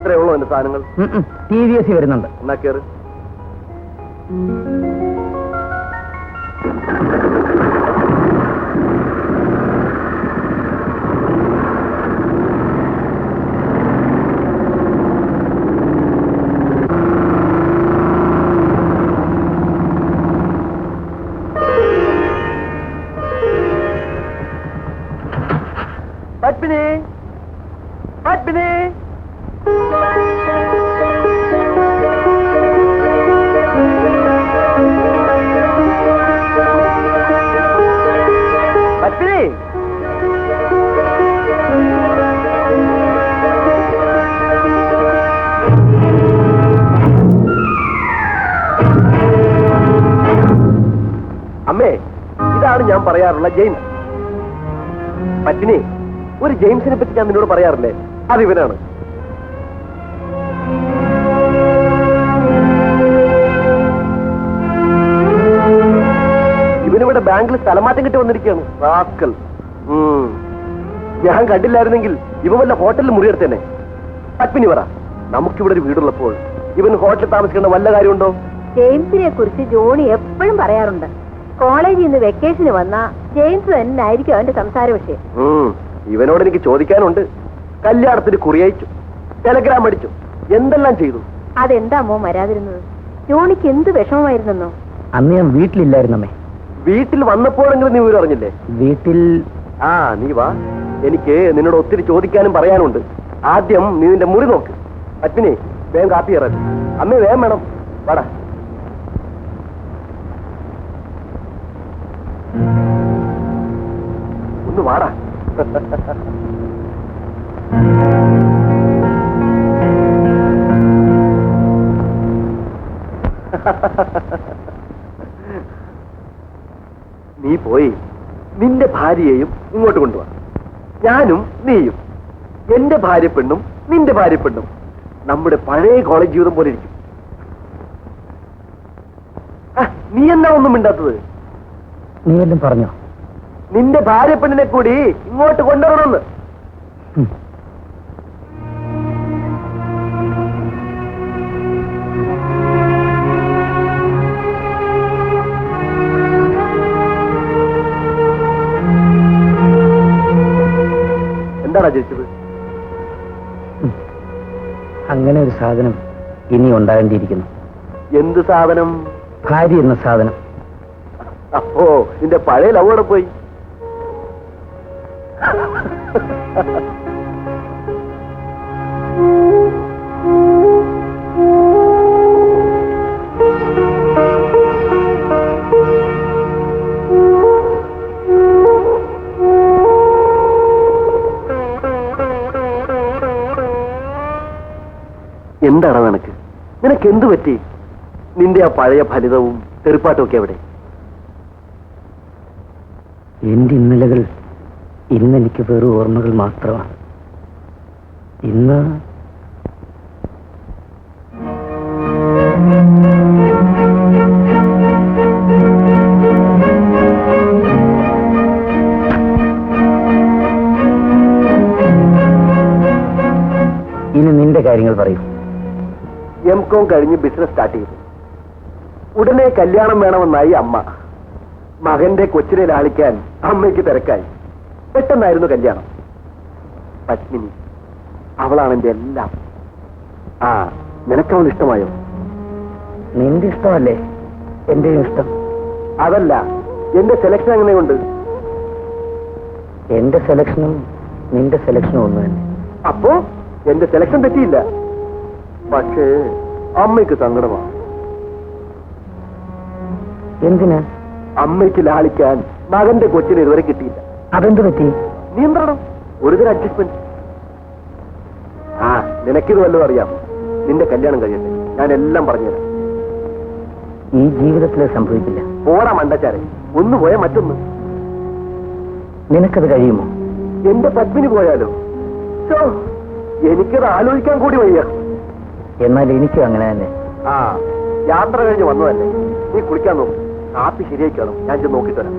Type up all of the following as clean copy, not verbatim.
ഇത്രയുള്ളൂ എന്റെ സാധനങ്ങൾ. TVS വരുന്നുണ്ട്. എന്നാ കേറ്. പത്മിനി, പത്മിനി, പത്മിനി. അമ്മേ, ഇതാണ് ഞാൻ പറയാറുള്ള ജെയിംസ്. പത്മിനി, ഒരു ജെയിംസിനെ പറ്റി ഞാൻ നിന്നോട് പറയാറില്ലേ, അതിവനാണ്. ഇവനിവിടെ ബാങ്കിൽ സ്ഥലമാറ്റം കിട്ടി വന്നിരിക്കുകയാണ്. റാസ്കൽ. ഞാൻ കണ്ടില്ലായിരുന്നെങ്കിൽ ഇവ വല്ല ഹോട്ടലിൽ മുറിയെടുത്തേനെ. പത്മിനി പറ, നമുക്കിവിടെ ഒരു വീടുള്ളപ്പോൾ ഇവൻ ഹോട്ടലിൽ താമസിക്കേണ്ട വല്ല കാര്യമുണ്ടോ? ജെയിംസിനെ കുറിച്ച് ജോണി എപ്പോഴും പറയാറുണ്ട്. കോളേജിൽ നിന്ന് വെക്കേഷന് വന്ന ജെയിംസ് തന്നെ ആയിരിക്കും അവന്റെ സംസാര വിഷയം. ഇവനോട് എനിക്ക് ചോദിക്കാനുണ്ട്. കല്യാണത്തിന് കുറിയയച്ചു, ടെലഗ്രാം അടിച്ചു, എന്തെല്ലാം ചെയ്തു. അതെന്താ അമ്മോ വരാതിരുന്നത്? ജോണിക്ക് എന്ത് വിഷമമായിരുന്നോ? അന്ന് ഞാൻ വീട്ടിലില്ലായിരുന്നമ്മേ. വീട്ടിൽ വന്നപ്പോഴെങ്കിലും നീ വിവരം അറിഞ്ഞില്ലേ? വീട്ടിൽ നീ വാ, എനിക്ക് നിന്നോട് ഒത്തിരി ചോദിക്കാനും പറയാനുണ്ട്. ആദ്യം നീ നിന്റെ മുറി നോക്ക്. പത്മിനി, വേഗം കാപ്പി ഇറങ്ങി. അമ്മ വേഗം വേണം, വാടാ. ഒന്ന് വാടാ. നീ പോയി നിന്റെ ഭാര്യയെയും ഇങ്ങോട്ട് കൊണ്ടുവാ. ഞാനും നീയും, എന്റെ ഭാര്യ പെണ്ണും നിന്റെ ഭാര്യ പെണ്ണും നമ്മുടെ പഴയ കോളേജ് ജീവിതം പോലെ ഇരിക്കും. നീ എന്നാ ഒന്നും മിണ്ടാത്തത്? നീ വല്ലതും പറഞ്ഞോ? നിന്റെ ഭാര്യ പെണ്ണിനെ കൂടി ഇങ്ങോട്ട് കൊണ്ടുവരണമെന്ന്. എന്താടാ ജയിച്ചത്? അങ്ങനെ ഒരു സാധനം ഇനി ഉണ്ടാകേണ്ടിയിരിക്കുന്നു. എന്ത് സാധനം? ഭാര്യ എന്ന സാധനം. അപ്പോ നിന്റെ പഴയ ലവോടെ പോയി. എന്താടാ നിനക്ക്? നിനക്ക് എന്തു പറ്റി? നിന്റെ ആ പഴയ ഫലിതവും തെറിപ്പാട്ടും ഒക്കെ എവിടെ? എന്റെ ഇന്നലകൾ ഇന്നെനിക്ക് വെറും ഓർമ്മകൾ മാത്രമാണ്. ഇന്ന് ഇനി നിന്റെ കാര്യങ്ങൾ പറയൂ. M.Com കഴിഞ്ഞ് ബിസിനസ് സ്റ്റാർട്ട് ചെയ്തു. ഉടനെ കല്യാണം വേണമെന്നായി അമ്മ. മകന്റെ കൊച്ചിനെ ലാളിക്കാൻ അമ്മയ്ക്ക് തിരക്കായി. പെട്ടെന്നായിരുന്നു കല്യാണം. പത്മിനി, അവളാണ് എന്റെ എല്ലാം. നിനക്കവൾ ഇഷ്ടമായോ? നിന്റെ ഇഷ്ടമല്ലേ എന്റെയും ഇഷ്ടം? അതല്ല, എന്റെ സെലക്ഷൻ എങ്ങനെയുണ്ട്? എന്റെ സെലക്ഷനും നിന്റെ സെലക്ഷനും ഒന്ന് തന്നെ. അപ്പോ എന്റെ സെലക്ഷൻ തെറ്റിയില്ല. പക്ഷേ അമ്മയ്ക്ക് സങ്കടമാണ്. എന്തിനാ? അമ്മയ്ക്ക് ലാളിക്കാൻ മകന്റെ കൊച്ചിനെ ഇതുവരെ കിട്ടിയില്ല. അതെന്ത് പറ്റി? നിയന്ത്രണം, ഒരുതരം അഡ്ജസ്റ്റ്മെന്റ്. നിനക്കിത് വല്ലതും അറിയാം? നിന്റെ കല്യാണം കഴിയട്ടെ, ഞാൻ എല്ലാം പറഞ്ഞുതരാം. ഈ ജീവിതത്തിൽ സംഭവിക്കില്ല. പോടാ മണ്ടച്ചാരെ, ഒന്ന് പോയാ മറ്റൊന്ന്. നിനക്കത് കഴിയുമോ? എന്റെ പത്മിനി പോയാലോ? എനിക്കത് ആലോചിക്കാൻ കൂടി വയ്യ. എന്നാൽ എനിക്കും അങ്ങനെ തന്നെ. യാത്ര കഴിഞ്ഞ് വന്നതല്ലേ, നീ കുളിക്കാൻ നോക്കും. കാപ്പി ശരിയായിക്കാണും, ഞാൻ ചെന്ന് നോക്കിട്ട് വരാം.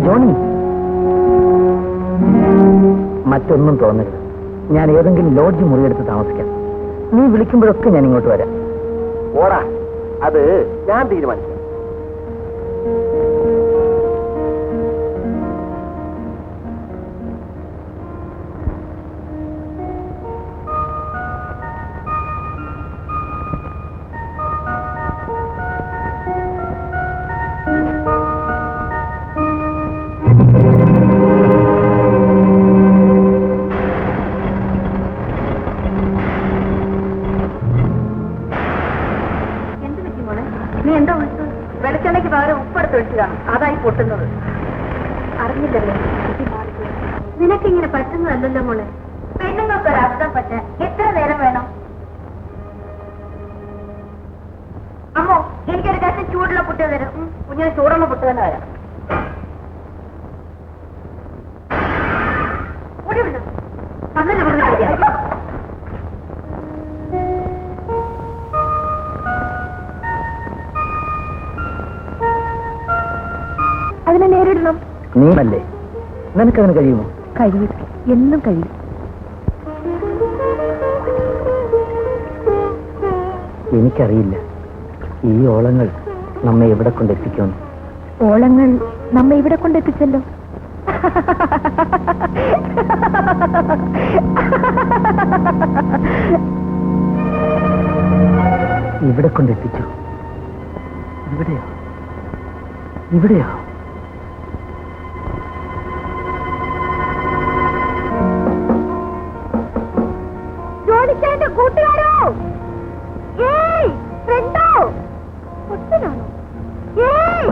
ജോണി, മറ്റൊന്നും തോന്നരുത്. ഞാൻ ഏതെങ്കിലും ലോഡ്ജ് മുറിയെടുത്ത് താമസിക്കാം. നീ വിളിക്കുമ്പോഴൊക്കെ ഞാൻ ഇങ്ങോട്ട് വരാം. ഓടാ, അത് ഞാൻ തീരുമാനിക്കാം. നീ എന്താ വിളിച്ചു? വെളിച്ചെണ്ണയ്ക്ക് പകരം ഉപ്പെടുത്ത് ഒഴിച്ചതാണ്, അതായി പൊട്ടുന്നത്. അറിഞ്ഞില്ലല്ലേ? നിനക്കിങ്ങനെ പറ്റുന്നതല്ലല്ലോ മോളെ. പെണ്ണുങ്ങൾക്ക് ഒരു അബദ്ധം പറ്റാൻ എത്ര നേരം വേണം? അമ്മോ, എനിക്കൊരു കഷ്ണം ചൂടുള്ള പുട്ട് തരാം. കുഞ്ഞിന് ചൂടുള്ള പുട്ട് തന്നെ തരാം. അങ്ങനെ അതിനെ നേരിടണം. നീയല്ലേ? നിനക്കതിന് കഴിയുമോ? കഴിയും, എന്നും കഴിയും. എനിക്കറിയില്ല ഈ ഓളങ്ങൾ നമ്മെ എവിടെ കൊണ്ടെത്തിക്കുമെന്ന്. ഓളങ്ങൾ നമ്മെ ഇവിടെ കൊണ്ടെത്തിച്ചല്ലോ. ഇവിടെ കൊണ്ടെത്തിച്ചു. ഇവിടെയോ? ഇവിടെയോ? ജോണിച്ചേട്ടന്റെ കൂട്ടുകാരോ? ഏയ് ഫ്രണ്ടോ? ഒറ്റനാണോ? ഏയ്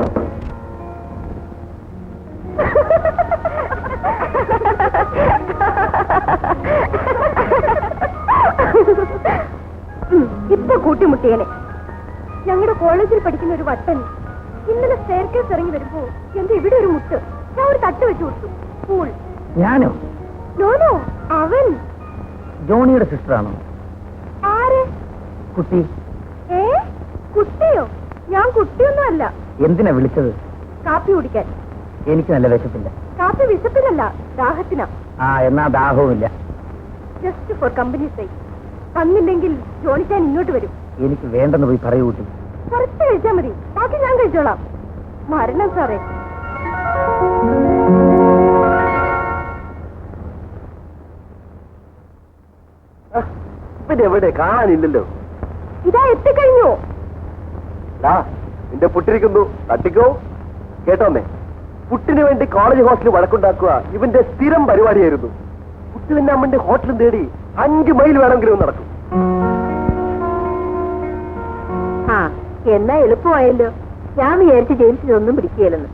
ഇപ്പൊ കൂട്ടിമുട്ടിയനെ. ഞങ്ങളുടെ കോളേജിൽ പഠിക്കുന്ന ഒരു വട്ടൻ ഇന്നലെ സ്റ്റെയർകേസ് ഇറങ്ങി വരുമ്പോ എന്റെ ഇവിടെ ഒരു മുട്ട്, ഞാൻ ഒരു തട്ട് വെച്ചു കൊടുത്തു. സ്കൂൾ. ഞാനോ? നോനോ, അവൻ ജോണിയുടെ സിസ്റ്ററാണോ? ആര്? കുട്ടി. ഏ കുട്ടിയോ? ഞാൻ കുട്ടിയൊന്നും അല്ല. എന്തിനാ വിളിച്ചത്? കാപ്പി കുടിക്കാൻ. എനിക്ക് നല്ല വിശപ്പില്ല. കാപ്പി വിശപ്പിനല്ല, ദാഹത്തിനാ. ആ, എന്നാ ദാഹവുമില്ല. ജസ്റ്റ് ഫോർ കമ്പനി സൈ. വന്നില്ലെങ്കിൽ ജോണിച്ചാൻ ഇങ്ങോട്ട് വരും. എനിക്ക് വേണ്ടെന്ന് പോയി പറയൂ കുട്ടി. കുറച്ച് കഴിച്ചാൽ മതി, ബാക്കി ഞാൻ കഴിച്ചോളാം. മരണം സാറേ. പിന്നെ എവിടെ കാണാനില്ലല്ലോ? ഇതാ എത്തിക്കഴിഞ്ഞു. നിന്റെ പുട്ടിരിക്കുന്നു, തട്ടിക്കോ. കേട്ടോന്നേ, പുട്ടിന് വേണ്ടി കോളേജ് ഹോസ്റ്റലിൽ വഴക്കുണ്ടാക്കുക ഇവന്റെ സ്ഥിരം പരിപാടിയായിരുന്നു. പുട്ടിന്റെ അമ്മന്റെ ഹോട്ടലും തേടി 5 മൈൽ വേണമെങ്കിലും നടക്കും. ആ, എന്നാ എളുപ്പമായല്ലോ. ഞാൻ വിചാരിച്ച് ജെയിംസിനൊന്നും പിടിക്കുകയില്ലെന്ന്.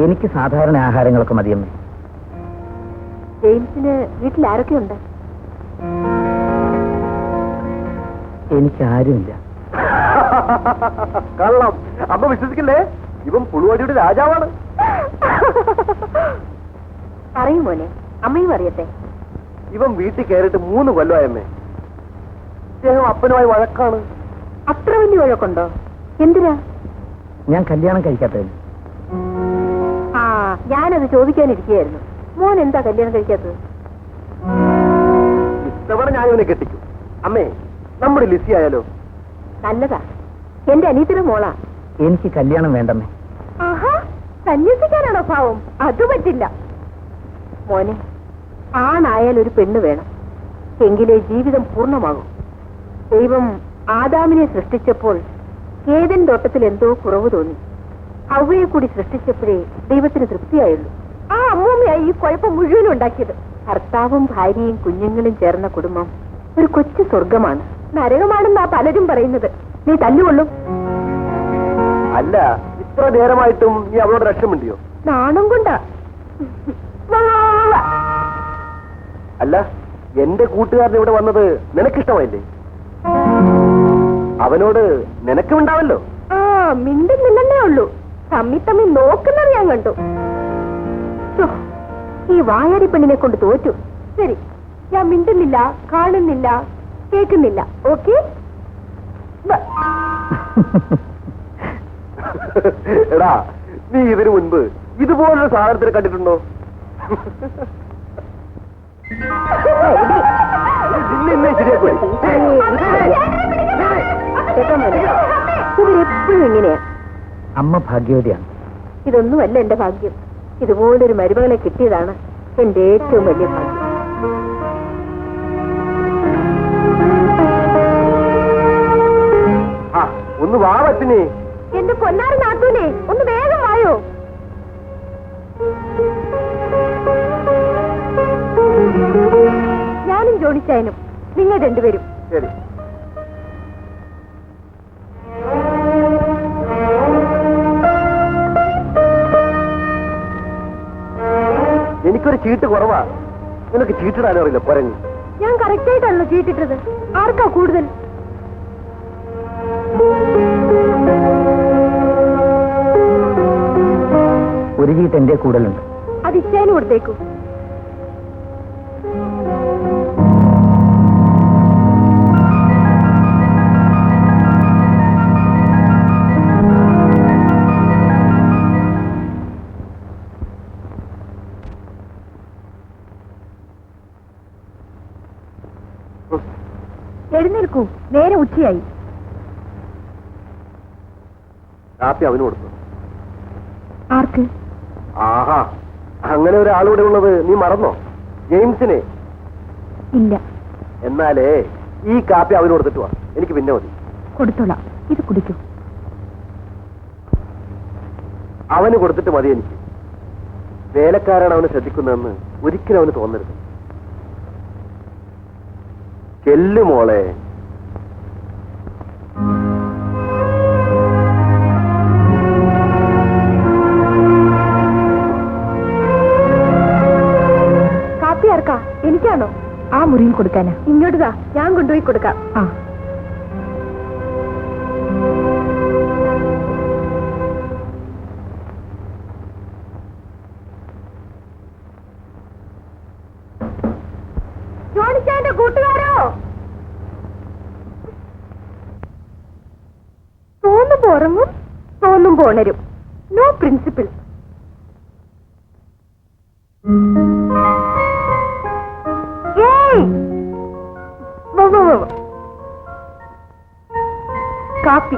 എനിക്ക് സാധാരണ ആഹാരങ്ങളൊക്കെ മതിയമ്മേ. ജെയിംസിന് വീട്ടിൽ ആരൊക്കെയുണ്ട്? എനിക്ക് ആരുമില്ല. കള്ളം. അമ്മ വിശ്വസിക്കില്ലേ? ഇവൻ പുളുവാടിയുടെ രാജാവാണ്. പറയും മോനെ, അമ്മയും അറിയട്ടെ. ഇവൻ വീട്ടിൽ കയറിയിട്ട് 3 കൊല്ലമായമ്മേ. അദ്ദേഹം അപ്പനുമായി വഴക്കാണ്. അത്ര വലിയ വഴക്കുണ്ടോ? എന്തിനാ? ഞാൻ കല്യാണം കഴിക്കാത്തതിന്. ആ, ഞാനത് ചോദിക്കാനിരിക്കുകയായിരുന്നു. മോൻ എന്താ കല്യാണം കഴിക്കാത്തത്? ഇത്തവണ ഞാൻ ഇവനെ കെട്ടിക്കും. അമ്മേ, നമ്മുടെ ലിസി ആയാലോ? നല്ലതാ. എന്റെ അനീതിയുടെ മോളാ. എനിക്ക് കല്യാണം വേണ്ടമ്മേ. ആഹാ, സന്യസിക്കാനാണോ ഭാവം? അത് പറ്റില്ല മോനെ. ആണായാൽ ഒരു പെണ്ണ് വേണം, എങ്കിലേ ജീവിതം പൂർണ്ണമാകും. ദൈവം ആദാമിനെ സൃഷ്ടിച്ചപ്പോൾ ഏദൻ തോട്ടത്തിൽ എന്തോ കുറവ് തോന്നി. ഹവ്വയെ കൂടി സൃഷ്ടിച്ചപ്പോഴേ ദൈവത്തിന് തൃപ്തിയായുള്ളൂ. ആ അമ്മൂമ്മയായി ഈ കുഴപ്പം മുഴുവനും ഉണ്ടാക്കിയത്. ഭർത്താവും ഭാര്യയും കുഞ്ഞുങ്ങളും ചേർന്ന കുടുംബം ഒരു കൊച്ചു സ്വർഗമാണ്. നരകമാണെന്നാ പലരും പറയുന്നത്. നീ തല്ലുകൊള്ളും. അല്ല, ഇത്ര നേരമായിട്ടും നീ അവളോട് രക്ഷമുണ്ടിയോ? നാണം കൊണ്ടാ. അല്ല, എന്റെ കൂട്ടുകാരൻ ഇവിടെ വന്നത് നിനക്കിഷ്ടമായില്ലേ? അവനോട് നിനക്കുമുണ്ടാവല്ലോ. ആ, മിണ്ടുന്നില്ലെന്നേ ഉള്ളൂ. തമ്മി തമ്മി നോക്കുന്നത് ഞാൻ കണ്ടു. ഛോ, ഈ വായാടി പെണ്ണിനെ കൊണ്ട് തോറ്റു. ശരി, ഞാൻ മിണ്ടുന്നില്ല, കാണുന്നില്ല, കേൾക്കുന്നില്ല. ഓക്കെ? എടാ, നീ ഇതിനു മുൻപ് ഇതുപോലൊരു സാധനത്തിന് കണ്ടിട്ടുണ്ടോ? നിന്നെ ശരിയാക്കൂടി. ഇവരെപ്പോഴും ഇങ്ങനെയാ. അമ്മ ഭാഗ്യവതിയാണ്. ഇതൊന്നുമല്ല എന്റെ ഭാഗ്യം. ഇതുപോലൊരു മരുമകളെ കിട്ടിയതാണ് എന്റെ ഏറ്റവും വലിയ ഭാഗ്യം. ആ ഒന്ന് വാ പറ്റിനി. എന്റെ പൊന്നാരി നാത്തൂനെ ഒന്ന് വേഗം വായോ. ഞാനും ജോണിച്ചായനും നിങ്ങൾ രണ്ടുപേരും. ശരി. എനിക്കൊരു ചീട്ട് കുറവാ. നിനക്ക് ചീട്ടിടാനും അറിയില്ല പൊരഞ്ഞു. ഞാൻ കറക്റ്റായിട്ടാണല്ലോ ചീട്ടിട്ടത്. ആർക്കാ കൂടുതൽ? ഒരു ചീട്ട് എന്റെ കൂടുതലുണ്ട്. അത് ഇച്ചാനും കൊടുത്തേക്കൂ. എഴുന്നേൽക്കൂ, നേരെ ഉച്ചയായി. കാപ്പി അവന് കൊടുത്തു. ആർക്ക്? ആഹാ, അങ്ങനെ ഒരാളിവിടെ ഉള്ളത് നീ മറന്നോ? ജെയിംസിനെ. ഇല്ല. എന്നാലേ ഈ കാപ്പി അവന് കൊടുത്തിട്ട് വാ. എനിക്ക് പിന്നെ മതി. കൊടുത്തോളാം, ഇത് കുടിക്കൂ. അവന് കൊടുത്തിട്ട് മതി എനിക്ക്. വേലക്കാരാണ് അവനെ ശ്രദ്ധിക്കുന്നതെന്ന് ഒരിക്കലും അവന് തോന്നരുത്. ചെല്ലു മോളെ. കാപ്പി ആർക്കാ? എനിക്കാണോ? ആ മുറിയിൽ കൊടുക്കാനാ. ഇങ്ങോട്ട് താ, ഞാൻ കൊണ്ടുപോയി കൊടുക്കാം. ആ ജോണിച്ചാന്റെ കൂട്ടുകാരോ? തോന്നുമ്പോ ഉറങ്ങും, തോന്നുമ്പോ ഉണരും. No principle. കാപ്പി.